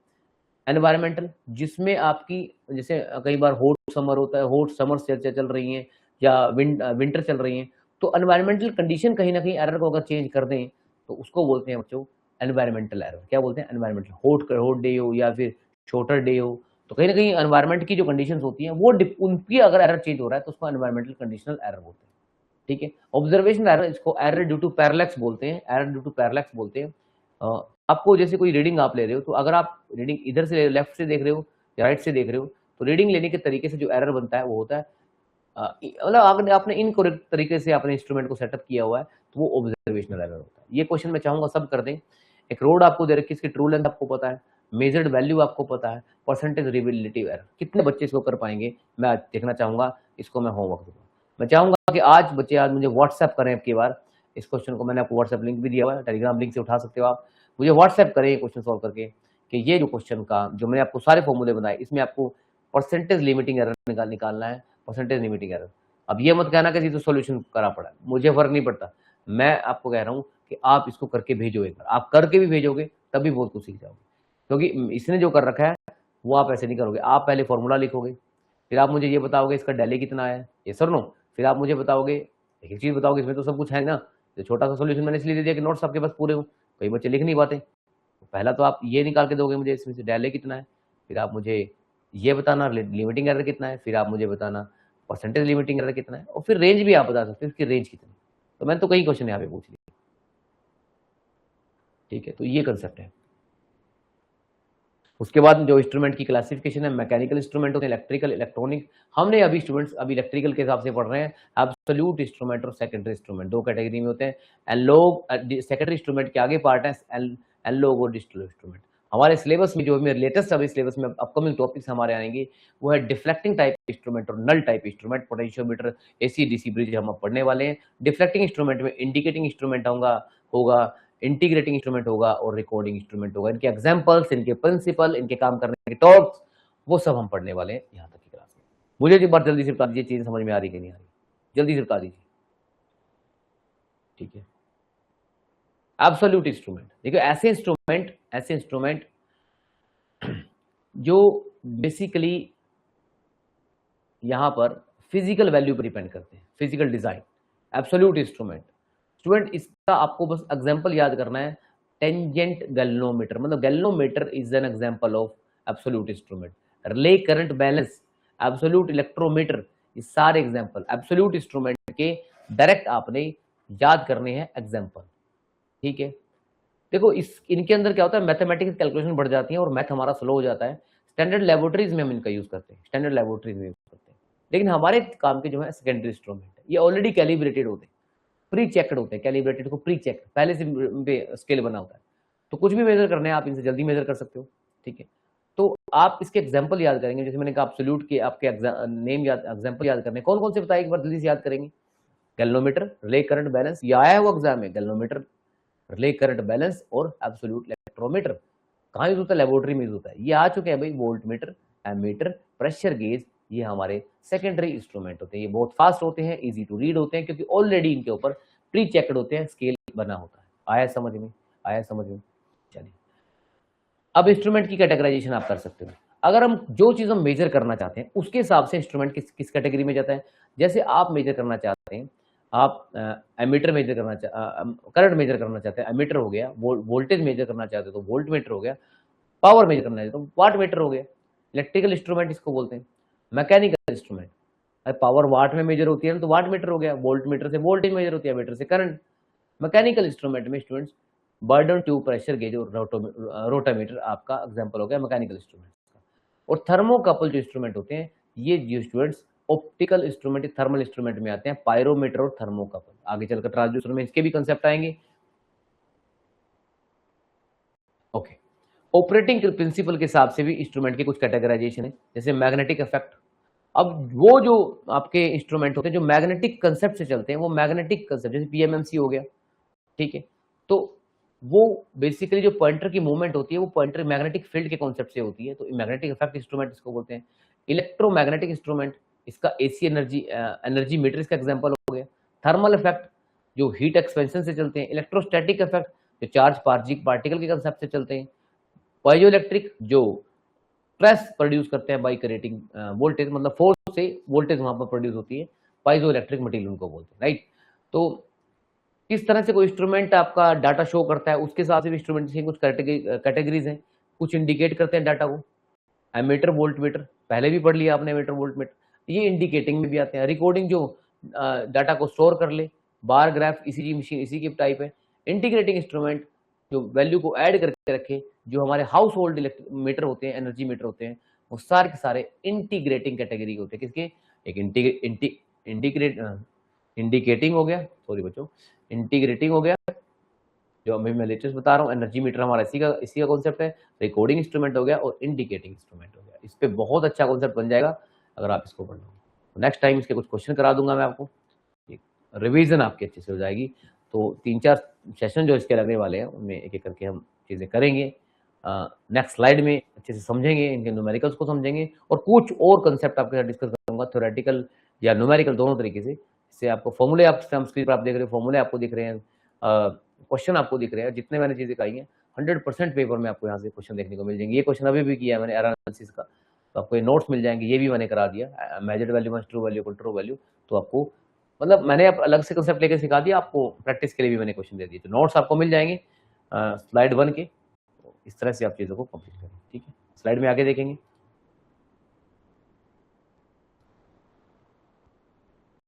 एनवायरमेंटल, जिसमें आपकी जैसे कई बार हॉट समर होता है, हॉट समर चल रही हैं या विंटर चल रही हैं, तो एनवायरमेंटल कंडीशन कहीं ना कहीं एरर को अगर चेंज कर दें तो उसको बोलते हैं बच्चों एनवायरमेंटल एरर। क्या बोलते हैं? एनवायरमेंटल। हॉट डे हो या फिर शॉर्टर डे हो, तो कहीं ना कहीं एनवायरमेंट की जो कंडीशंस होती हैं वो उनकी अगर एरर चेंज हो रहा है तो उसको एनवायरमेंटल कंडीशनल एरर बोलते हैं, ठीक है। ऑब्जर्वेशन एरर, इसको एरर ड्यू टू पैरेलैक्स बोलते हैं, एरर ड्यू टू पैरेलैक्स बोलते हैं। आपको जैसे कोई रीडिंग आप ले रहे हो, तो अगर आप रीडिंग इधर से लेफ्ट से देख रहे हो या राइट से देख रहे हो, तो रीडिंग लेने के तरीके से जो एरर बनता है वो होता है मतलब आपने इनकरेक्ट तरीके से अपने इंस्ट्रूमेंट को सेटअप किया हुआ है, तो वो ऑब्जर्वेशनल एरर होता है। ये क्वेश्चन मैं चाहूंगा सब कर दें। एक रोड आपको दे रखी है, इसकी ट्रू लेंथ आपको पता है, मेजर्ड वैल्यू आपको पता है, परसेंटेज रिलेटिव एरर, कितने बच्चे इसको कर पाएंगे मैं आज देखना चाहूंगा। इसको मैं होमवर्क दूंगा। मैं चाहूंगा कि आज बच्चे आज मुझे व्हाट्सएप करें आपकी बार इस क्वेश्चन को। मैंने आपको व्हाट्सएप लिंक भी दिया हुआ है, टेलीग्राम लिंक से उठा सकते हो आप। मुझे व्हाट्सएप करें क्वेश्चन सॉल्व करके कि ये जो क्वेश्चन का जो मैंने आपको सारे फॉर्मूले बनाए, इसमें आपको परसेंटेज लिमिटिंग एरर निकालना है, परसेंटेज लिमिटिंग एरर। अब ये मत कहना कि तो सॉल्यूशन करा पड़ा, मुझे फर्क नहीं पड़ता। मैं आपको कह रहा हूँ कि आप इसको करके भेजो एक बार। आप करके भी भेजोगे तभी बहुत कुछ सीख जाओगे, क्योंकि इसने जो कर रखा है वो आप ऐसे नहीं करोगे। आप पहले फॉर्मूला लिखोगे, फिर आप मुझे ये बताओगे इसका डेली कितना है, ये सर नो, फिर आप मुझे बताओगे एक चीज बताओगे, इसमें तो सब कुछ है ना। तो छोटा सा सोल्यूशन मैंने इसलिए दे दिया कि नोट्स आपके पास पूरे हो, कई बच्चे लिख नहीं पाते। तो पहला तो आप ये निकाल के दोगे मुझे इसमें से डेली कितना है, फिर आप मुझे ये बताना लिमिटिंग एरर कितना है, फिर आप मुझे बताना परसेंटेज लिमिटिंग एरर कितना है, और फिर रेंज भी आप बता सकते हो इसकी रेंज कितनी। तो मैंने तो कई क्वेश्चन यहाँ पे पूछ लिए, ठीक है। तो ये कंसेप्ट है। उसके बाद जो इंस्ट्रूमेंट की क्लासिफिकेशन है, मैकेनिकल इंस्ट्रूमेंट होते हैं, इलेक्ट्रिकल, इलेक्ट्रॉनिक। हमने अभी स्टूडेंट्स अभी इलेक्ट्रिकल के हिसाब से पढ़ रहे हैं। एब्सोल्यूट इंस्ट्रूमेंट और सेकेंडरी इंस्ट्रूमेंट दो कैटेगरी में होते हैं। एनालॉग सेकेंडरी इंस्ट्रूमेंट के आगे पार्ट है एनालॉग और डिजिटल इंस्ट्रूमेंट। हमारे सिलेबस में जो मेरे लेटेस्ट अभी सिलेबस में अपकमिंग टॉपिक्स हमारे आएंगे वो है डिफ्लेक्टिंग टाइप इंस्ट्रूमेंट और null type instrument. Potentiometer, AC DC bridge हम पढ़ने वाले हैं। डिफ्लेक्टिंग इंस्ट्रूमेंट में इंडिकेटिंग इंस्ट्रूमेंट होगा, इंटीग्रेटिंग इंस्ट्रूमेंट होगा और रिकॉर्डिंग इंस्ट्रूमेंट होगा। इनके एग्जांपल्स, इनके प्रिंसिपल, इनके काम करने के टॉप्स, वो सब हम पढ़ने वाले हैं यहाँ तक की क्लास में। मुझे एक बार जल्दी से बता दीजिए चीज समझ में आ रही कि नहीं आ रही, जल्दी से बता दीजिए, ठीक है। एब्सोल्यूट इंस्ट्रूमेंट, देखिए ऐसे इंस्ट्रूमेंट जो बेसिकली यहाँ पर फिजिकल वैल्यू पर डिपेंड करते हैं, physical design. Absolute instrument, student इसका आपको बस एग्जांपल याद करना है। टेंजेंट गैल्वेनोमीटर, मतलब galvanometer is an example of absolute instrument. Relay current balance, absolute electrometer, ये सारे एग्जांपल एब्सोल्यूट इंस्ट्रूमेंट के डायरेक्ट आपने याद करने हैं एग्जांपल, ठीक है। देखो इनके अंदर क्या होता है, मैथमेटिक्स कैलकुलेशन बढ़ जाती है और मैथ हमारा स्लो हो जाता है। स्टैंडर्ड लेबोरेटरीज में हम इनका यूज करते हैं, स्टैंडर्ड लेबोरेटरीज में यूज करते हैं। लेकिन हमारे काम के जो है सेकेंडरी इंस्ट्रूमेंट है, ये ऑलरेडी कैलिब्रेटेड होते हैं, प्री चेक्ड होते हैं। कैलिब्रेटेड को प्री चेक पहले से स्केल बना होता है, तो कुछ भी मेजर करना है आप इनसे जल्दी मेजर कर सकते हो, ठीक है। तो आप इसके एग्जांपल याद करेंगे, जैसे मैंने कहा एब्सोल्यूट के आपके नेम याद, एग्जांपल याद करने कौन कौन से बताए एक बार जल्दी से याद करेंगे। गैल्वेनोमीटर, रिले करंट बैलेंस, ये आया है वो एग्जाम में, गैल्वेनोमीटर, रिले करंट बैलेंस और एब्सोल्यूट इलेक्ट्रोमीटर। कहाँ यूज होता है? लेबोरेटरी में यूज होता है। ये आ चुके हैं भाई voltmeter, ammeter, pressure gauge, ये हमारे सेकेंडरी इंस्ट्रूमेंट होते हैं। ये बहुत फास्ट होते हैं, इजी टू रीड होते हैं, क्योंकि ऑलरेडी इनके ऊपर प्री चेक्ड होते हैं, स्केल बना होता है। आया समझ में? आया समझ में? चलिए अब इंस्ट्रूमेंट की कैटेगराइजेशन आप कर सकते हो। अगर हम जो चीज हम मेजर करना चाहते हैं उसके हिसाब से इंस्ट्रूमेंट किस कैटेगरी में जाता है। जैसे आप मेजर करना चाहते हैं, आप एमीटर मेजर करना करंट मेजर करना चाहते हैं, एमीटर हो गया। वोल्टेज मेजर करना चाहते हो तो वोल्ट मीटर हो गया। पावर मेजर करना चाहते तो वाट मीटर हो गया। इलेक्ट्रिकल इंस्ट्रूमेंट इसको बोलते हैं। मैकेनिकल इंस्ट्रूमेंट, पावर वाट में मेजर होती है ना, तो वाट मीटर हो गया। वोल्ट मीटर से वोल्टेज मेजर होती है, मीटर से करंट। मैकेनिकल इंस्ट्रूमेंट में students burden tube, pressure gauge और रोटामीटर आपका एग्जांपल हो गया मैकेनिकल इंस्ट्रूमेंट का। और थर्मोकपल जो इंस्ट्रूमेंट होते हैं, ये जो students optical instrument, thermal instrument में आते हैं। पायरोमीटर और थर्मोकपल आगे चलकर ट्रांसड्यूसर में इसके भी कंसेप्ट आएंगे। ओके, ऑपरेटिंग प्रिंसिपल के हिसाब से भी इंस्ट्रूमेंट के कुछ कैटेगराइजेशन है, जैसे मैग्नेटिक इफेक्ट। अब वो जो आपके इंस्ट्रूमेंट होते हैं जो मैग्नेटिक कंसेप्ट से चलते हैं, वो मैग्नेटिक कंसेप्ट, जैसे पीएमएमसी हो गया, ठीक है। तो वो बेसिकली जो पॉइंटर की मूवमेंट होती है वो पॉइंटर मैग्नेटिक फील्ड के कॉन्सेप्ट से होती है, तो मैग्नेटिक इफेक्ट इंस्ट्रूमेंट इसको बोलते हैं। इलेक्ट्रोमैग्नेटिक इंस्ट्रूमेंट, इसका एसी एनर्जी मीटर इसका एग्जांपल हो गया। थर्मल इफेक्ट जो हीट एक्सपेंशन से चलते हैं। इलेक्ट्रोस्टैटिक इफेक्ट जो चार्ज पार्टिकल के कंसेप्ट से चलते हैं। पाइजोइलेक्ट्रिक जो स्ट्रेस प्रोड्यूस करते हैं बाई क्रिएटिंग वोल्टेज, मतलब फोर्स से वोल्टेज वहां पर प्रोड्यूस होती है, पाइजोइलेक्ट्रिक मटेरियल उनको बोलते हैं, राइट। तो किस तरह से कोई इंस्ट्रूमेंट आपका डाटा शो करता है, उसके हिसाब से भी इंस्ट्रूमेंट की कुछ कैटेगरीज हैं, कुछ इंडिकेट करते हैं डाटा को। एमीटर, वोल्ट मीटर, पहले भी पढ़ लिया आपने एमीटर वोल्ट मीटर, ये इंडिकेटिंग में भी आते हैं। रिकॉर्डिंग जो डाटा को स्टोर कर ले, बार ग्राफ, ईसीजी मशीन इसी की टाइप है। इंटीग्रेटिंग इंस्ट्रूमेंट जो वैल्यू को ऐड करके रखे, जो हमारे हाउस होल्ड मीटर होते हैं, एनर्जी मीटर होते हैं, वो सारे के सारे इंटीग्रेटिंग कैटेगरी होते हैं। किसके? एक इंडिकेटिंग हो गया, सॉरी बच्चों, इंटीग्रेटिंग हो गया जो अभी मैं लेटेस्ट बता रहा हूँ। एनर्जी मीटर हमारा इसी का कॉन्सेप्ट है। रिकॉर्डिंग इंस्ट्रूमेंट हो गया और इंडिकेटिंग इंस्ट्रूमेंट हो गया। इस पे बहुत अच्छा कॉन्सेप्ट बन जाएगा अगर आप इसको पढ़ लो। नेक्स्ट टाइम इसके कुछ क्वेश्चन करा दूंगा मैं आपको, रिवीजन आपकी अच्छे से हो जाएगी। तो 3-4 सेशन जो इसके लगने वाले हैं उनमें एक एक करके हम चीज़ें करेंगे। नेक्स्ट स्लाइड में अच्छे से समझेंगे, इनके न्यूमेरिकल्स को समझेंगे और कुछ और कंसेप्ट आपके साथ डिस्कस करूंगा, थ्योरेटिकल या न्यूमेरिकल दोनों तरीके से। इससे आपको फॉर्मूले आप स्क्रीन पर आप देख रहे हैं, फॉर्मूले आपको दिख रहे हैं, क्वेश्चन आपको दिख रहे हैं, जितने मैंने चीज़ें कही हैं 100% पेपर में आपको यहाँ से क्वेश्चन देखने को मिल जाएंगे। ये क्वेश्चन अभी भी किया है मैंने एनालिसिस का, तो आपको ये नोट्स मिल जाएंगे, ये भी मैंने करा दिया। मेजर्ड वैल्यू ट्रू वैल्यू को ट्रू वैल्यू, तो आपको मतलब मैंने अलग से कंसेप्ट लेके सिखा दिया आपको, प्रैक्टिस के लिए भी मैंने क्वेश्चन दे दिए, तो नोट्स आपको मिल जाएंगे स्लाइड 1 के। इस तरह से आप चीज़ों को कंप्लीट करें, ठीक है। स्लाइड में आगे देखेंगे।